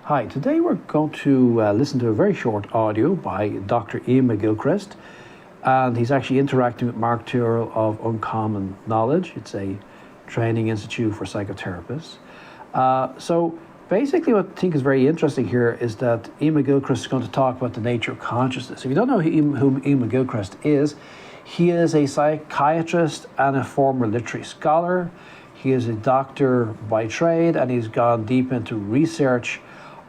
Hi, today we're going to listen to a very short audio by Dr. Ian McGilchrist, and he's actually interacting with Mark Tyrrell of Uncommon Knowledge. It's a training institute for psychotherapists. So basically what I think is very interesting here is that Ian McGilchrist is going to talk about the nature of consciousness. If you don't know who Ian McGilchrist is, he is a psychiatrist and a former literary scholar. He is a doctor by trade, and he's gone deep into research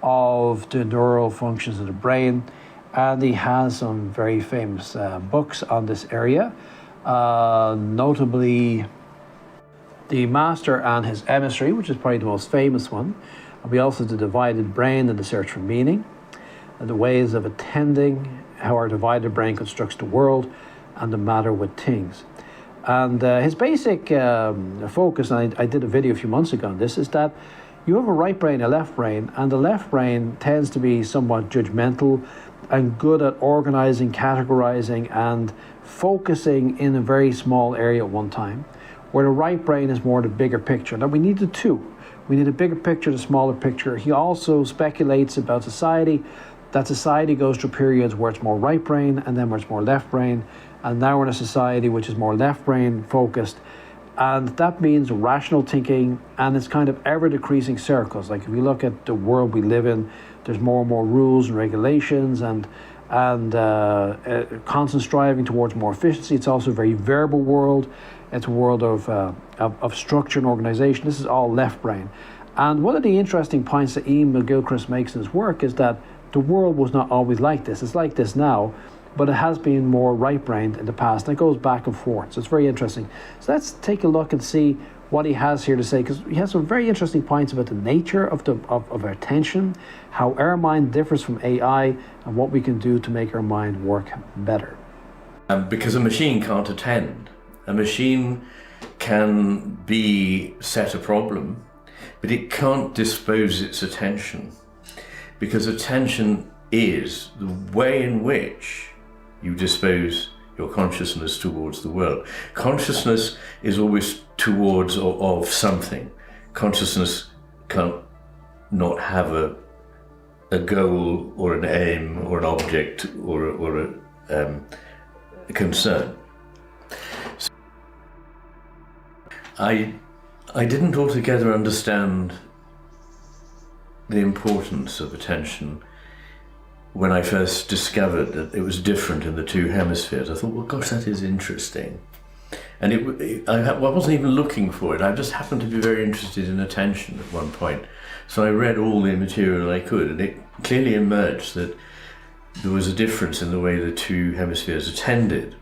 of the neural functions of the brain, and he has some very famous books on this area, notably The Master and His Emissary, which is probably the most famous one. And we also have The Divided Brain and the Search for Meaning, and The Ways of Attending, How Our Divided Brain Constructs the World, and The Matter with Things. And his basic focus, and I did a video a few months ago on this, is that you have a right brain, a left brain, and the left brain tends to be somewhat judgmental and good at organizing, categorizing, and focusing in a very small area at one time, where the right brain is more the bigger picture. Now, we need the two. We need a bigger picture, the smaller picture. He also speculates about society, that society goes through periods where it's more right brain and then where it's more left brain, and now we're in a society which is more left brain focused. And that means rational thinking, and it's kind of ever decreasing circles. Like if you look at the world we live in, there's more and more rules and regulations and constant striving towards more efficiency. It's also a very verbal world. It's a world of structure and organization. This is all left brain. And one of the interesting points that Ian McGilchrist makes in his work is that the world was not always like this. It's like this now, but it has been more right-brained in the past, and it goes back and forth. So it's very interesting. So let's take a look and see what he has here to say, because he has some very interesting points about the nature of our attention, how our mind differs from AI, and what we can do to make our mind work better. Because a machine can't attend. A machine can be set a problem, but it can't dispose its attention, because attention is the way in which you dispose your consciousness towards the world. Consciousness is always towards or of something. Consciousness can't not have a goal or an aim or an object or a concern. So I didn't altogether understand the importance of attention when I first discovered that it was different in the two hemispheres. I thought, well, gosh, that is interesting. And I wasn't even looking for it. I just happened to be very interested in attention at one point. So I read all the material I could, and it clearly emerged that there was a difference in the way the two hemispheres attended.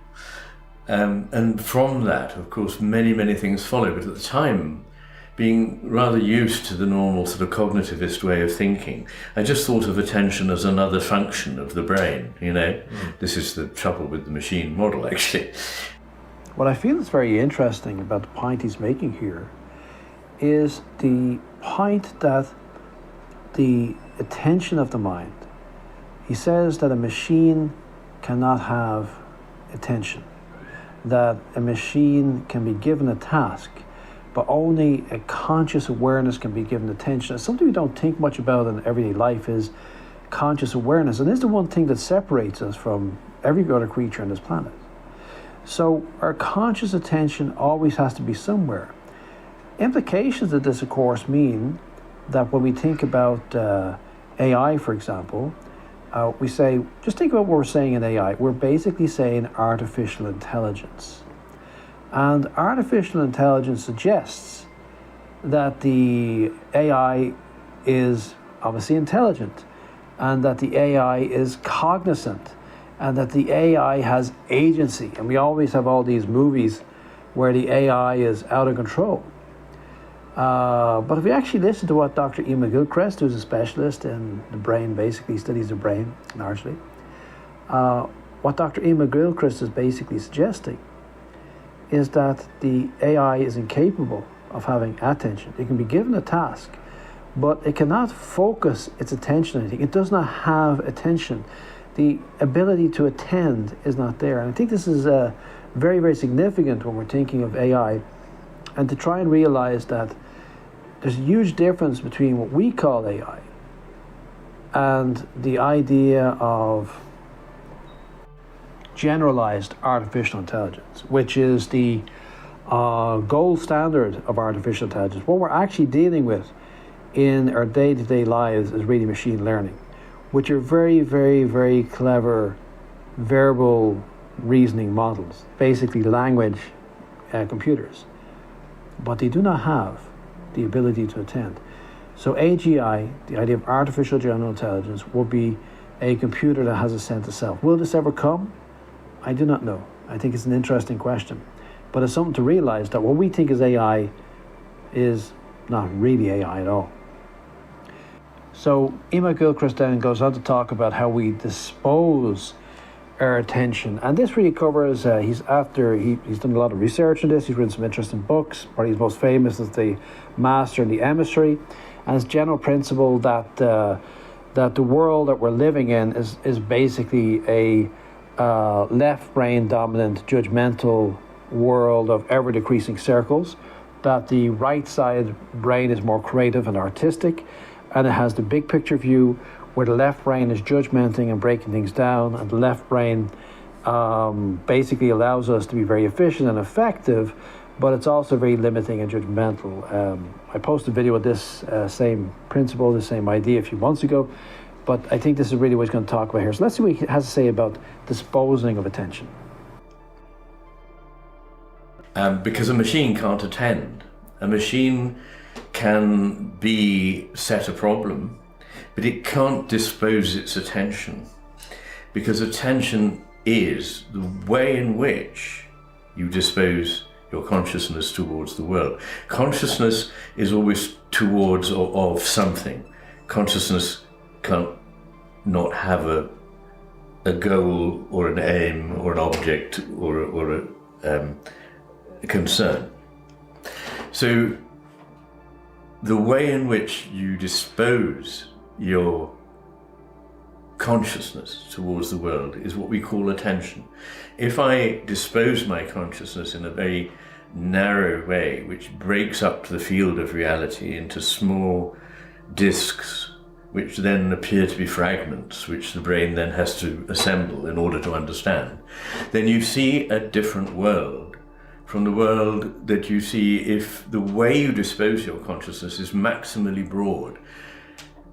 And from that, of course, many things followed. But at the time, being rather used to the normal sort of cognitivist way of thinking, I just thought of attention as another function of the brain, you know. This is the trouble with the machine model, actually. What I feel is very interesting about the point he's making here is the point that the attention of the mind, he says that a machine cannot have attention, that a machine can be given a task, but only a conscious awareness can be given attention. Something we don't think much about in everyday life is conscious awareness, and this is the one thing that separates us from every other creature on this planet. So our conscious attention always has to be somewhere. Implications of this, of course, mean that when we think about AI, for example, we say, just think about what we're saying in AI. We're basically saying artificial intelligence. And artificial intelligence suggests that the AI is obviously intelligent, and that the AI is cognizant, and that the AI has agency. And we always have all these movies where the AI is out of control. But if we actually listen to what Dr. Ian McGilchrist, who's a specialist in the brain, basically studies the brain largely, what Dr. Ian McGilchrist is basically suggesting is that the AI is incapable of having attention. It can be given a task, but it cannot focus its attention on anything. It does not have attention. The ability to attend is not there. And I think this is very significant when we're thinking of AI, and to try and realize that there's a huge difference between what we call AI and the idea of generalized artificial intelligence, which is the gold standard of artificial intelligence. What we're actually dealing with in our day-to-day lives is really machine learning, which are very, very, very clever verbal reasoning models, basically language computers, but they do not have the ability to attend. So AGI, the idea of artificial general intelligence, will be a computer that has a sense of self. Will this ever come? I do not know. I think it's an interesting question, but it's something to realize that what we think is AI is not really AI at all. So Ian McGilchrist then goes on to talk about how we dispose our attention, and this really covers. He's done a lot of research on this. He's written some interesting books. Probably his most famous is the Master and the Emissary, and his general principle that the world that we're living in is basically a left brain dominant judgmental world of ever decreasing circles. That the right side brain is more creative and artistic, and it has the big picture view, where the left brain is judgmenting and breaking things down, and the left brain basically allows us to be very efficient and effective, but it's also very limiting and judgmental. I posted a video with this same principle, the same idea a few months ago, but I think this is really what he's going to talk about here. So let's see what he has to say about disposing of attention. Because a machine can't attend. A machine can be set a problem, but it can't dispose its attention, because attention is the way in which you dispose your consciousness towards the world. Consciousness is always towards or of something. Consciousness can't not have a goal or an aim or an object or a concern. So the way in which you dispose your consciousness towards the world is what we call attention. If I dispose my consciousness in a very narrow way, which breaks up the field of reality into small discs, which then appear to be fragments, which the brain then has to assemble in order to understand, then you see a different world from the world that you see if the way you dispose your consciousness is maximally broad,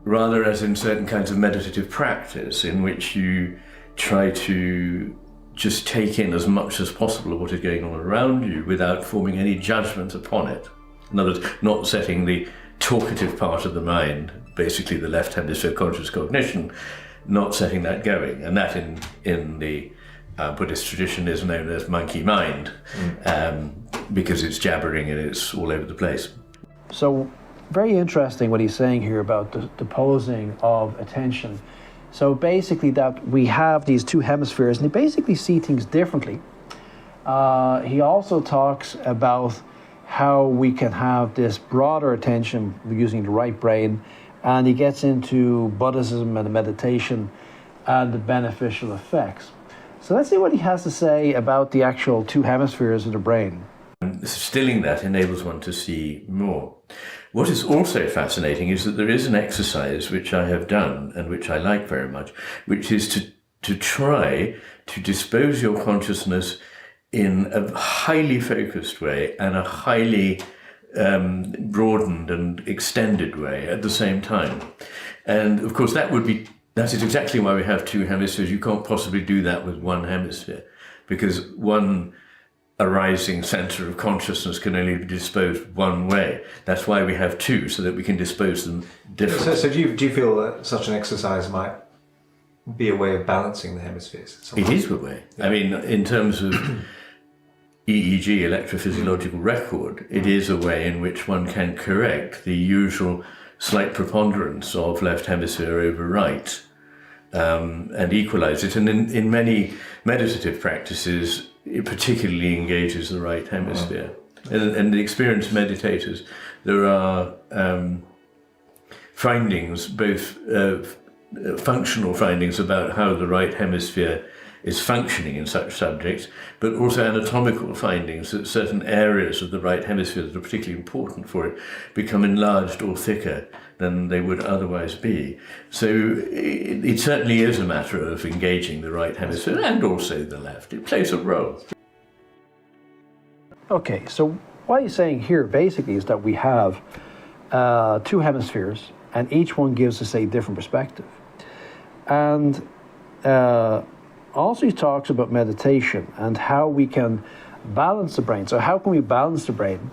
rather as in certain kinds of meditative practice in which you try to just take in as much as possible of what is going on around you without forming any judgment upon it. In other words, not setting the talkative part of the mind, basically the left hemisphere conscious cognition, not setting that going. And that in the Buddhist tradition is known as monkey mind, because it's jabbering and it's all over the place. So very interesting what he's saying here about the disposing of attention. So basically that we have these two hemispheres and they basically see things differently. He also talks about how we can have this broader attention using the right brain, and he gets into Buddhism and meditation and the beneficial effects. So let's see what he has to say about the actual two hemispheres of the brain. Stilling that enables one to see more. What is also fascinating is that there is an exercise which I have done and which I like very much, which is to try to dispose your consciousness in a highly focused way and a highly broadened and extended way at the same time. And of course that is exactly why we have two hemispheres. You can't possibly do that with one hemisphere, because one arising center of consciousness can only be disposed one way. That's why we have two, so that we can dispose them differently. So do you feel that such an exercise might be a way of balancing the hemispheres? It is a way. Yeah. I mean, in terms of EEG, electrophysiological record, it is a way in which one can correct the usual slight preponderance of left hemisphere over right, and equalize it. And in many meditative practices, it particularly engages the right hemisphere. And the experienced meditators, there are findings, both functional findings about how the right hemisphere is functioning in such subjects, but also anatomical findings that certain areas of the right hemisphere that are particularly important for it become enlarged or thicker than they would otherwise be. So it certainly is a matter of engaging the right hemisphere and also the left. It plays a role. Okay, so what he's saying here basically is that we have two hemispheres, and each one gives us a different perspective. And also he talks about meditation and how we can balance the brain. So how can we balance the brain?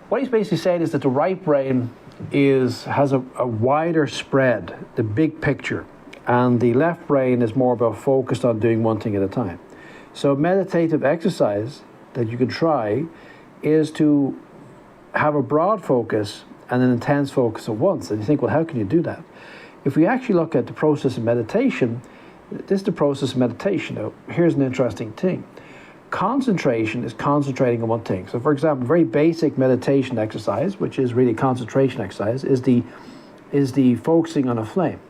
What he's basically saying is that the right brain has a wider spread, the big picture, and the left brain is more about focused on doing one thing at a time. So meditative exercise that you can try is to have a broad focus and an intense focus at once. And you think, well, how can you do that? If we actually look at the process of meditation, this is the process of meditation. Now, here's an interesting thing. Concentration is concentrating on one thing. So, for example, very basic meditation exercise, which is really concentration exercise, is the focusing on a flame.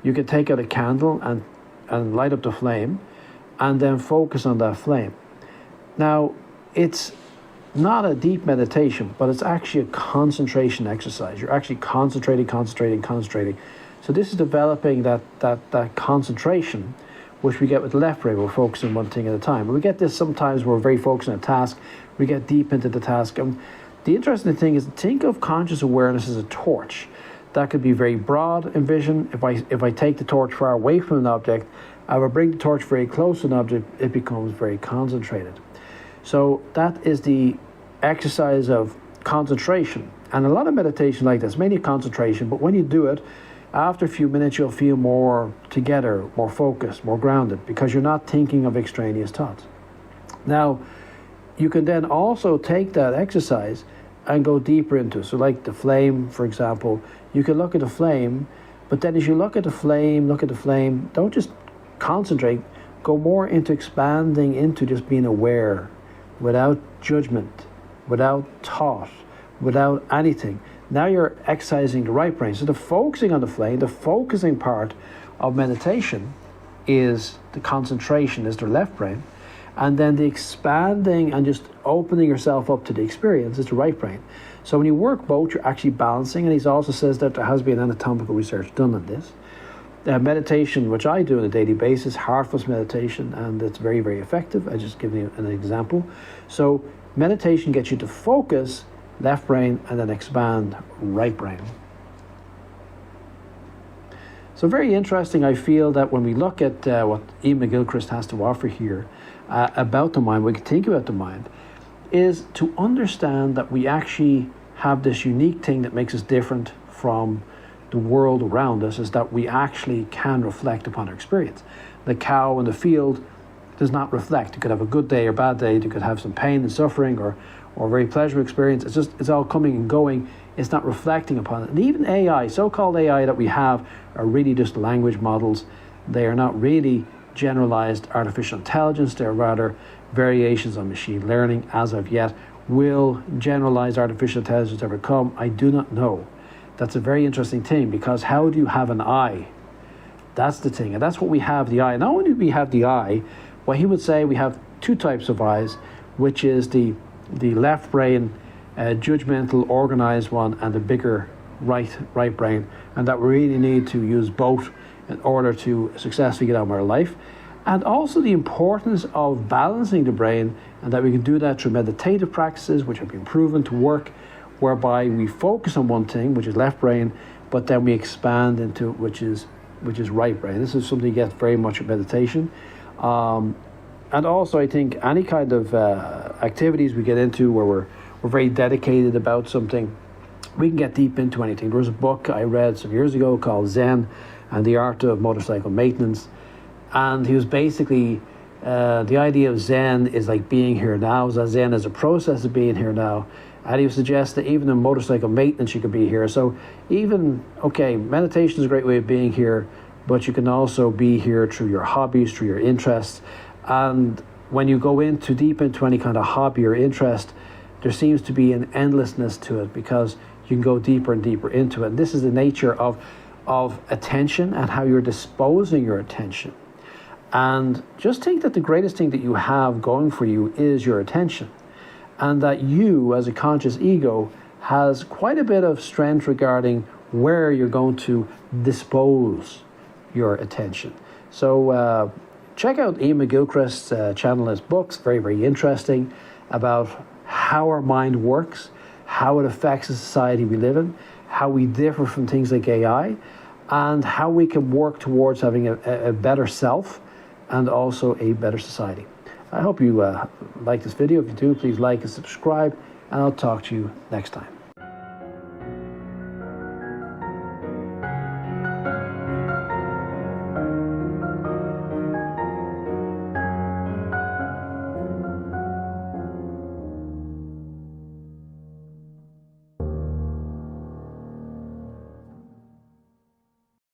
You can take out a candle and light up the flame and then focus on that flame. Now, it's not a deep meditation, but it's actually a concentration exercise. You're actually concentrating. So this is developing that concentration, which we get with the left brain. We're focusing one thing at a time. We get this sometimes we're very focused on a task. We get deep into the task. And the interesting thing is, think of conscious awareness as a torch. That could be very broad in vision. If I take the torch far away from an object, I will bring the torch very close to an object, it becomes very concentrated. So that is the exercise of concentration. And a lot of meditation like this, mainly concentration, but when you do it, after a few minutes you'll feel more together, more focused, more grounded, because you're not thinking of extraneous thoughts. Now, you can then also take that exercise and go deeper into it. So like the flame, for example, you can look at the flame, but then as you look at the flame, don't just concentrate, go more into expanding into just being aware, without judgment, without thought, without anything. Now you're exercising the right brain. So the focusing on the flame, the focusing part of meditation is the concentration, is the left brain. And then the expanding and just opening yourself up to the experience is the right brain. So when you work both, you're actually balancing. And he also says that there has been anatomical research done on this. Meditation, which I do on a daily basis, heartfulness meditation, and it's very, very effective. I just give you an example. So meditation gets you to focus left brain and then expand right brain. So very interesting. I feel that when we look at what Ian McGilchrist has to offer here about the mind, we can think about the mind, is to understand that we actually have this unique thing that makes us different from the world around us, is that we actually can reflect upon our experience. The cow in the field does not reflect. You could have a good day or bad day. You could have some pain and suffering or a very pleasurable experience. It's all coming and going. It's not reflecting upon it. And even AI, so-called AI that we have, are really just language models. They are not really generalized artificial intelligence. They're rather variations on machine learning as of yet. Will generalized artificial intelligence ever come? I do not know. That's a very interesting thing, because how do you have an eye? That's the thing, and that's what we have, the eye. Not only do we have the eye, what he would say we have two types of eyes, which is the left brain, judgmental, organized one, and the bigger right brain, and that we really need to use both in order to successfully get on with our life. And also the importance of balancing the brain, and that we can do that through meditative practices, which have been proven to work, whereby we focus on one thing, which is left brain, but then we expand into which is right brain. This is something you get very much with meditation. And also I think any kind of activities we get into where we're very dedicated about something, we can get deep into anything. There was a book I read some years ago called Zen and the Art of Motorcycle Maintenance, and he was basically the idea of Zen is like being here now. So Zen is a process of being here now. And he would suggest that even in motorcycle maintenance, you could be here. So meditation is a great way of being here, but you can also be here through your hobbies, through your interests. And when you go deep into any kind of hobby or interest, there seems to be an endlessness to it, because you can go deeper and deeper into it. And this is the nature of attention and how you're disposing your attention. And just think that the greatest thing that you have going for you is your attention, and that you, as a conscious ego, has quite a bit of strength regarding where you're going to dispose your attention. So check out Ian McGilchrist's channel, his books, very, very interesting, about how our mind works, how it affects the society we live in, how we differ from things like AI, and how we can work towards having a better self and also a better society. I hope you like this video. If you do, please like and subscribe, and I'll talk to you next time.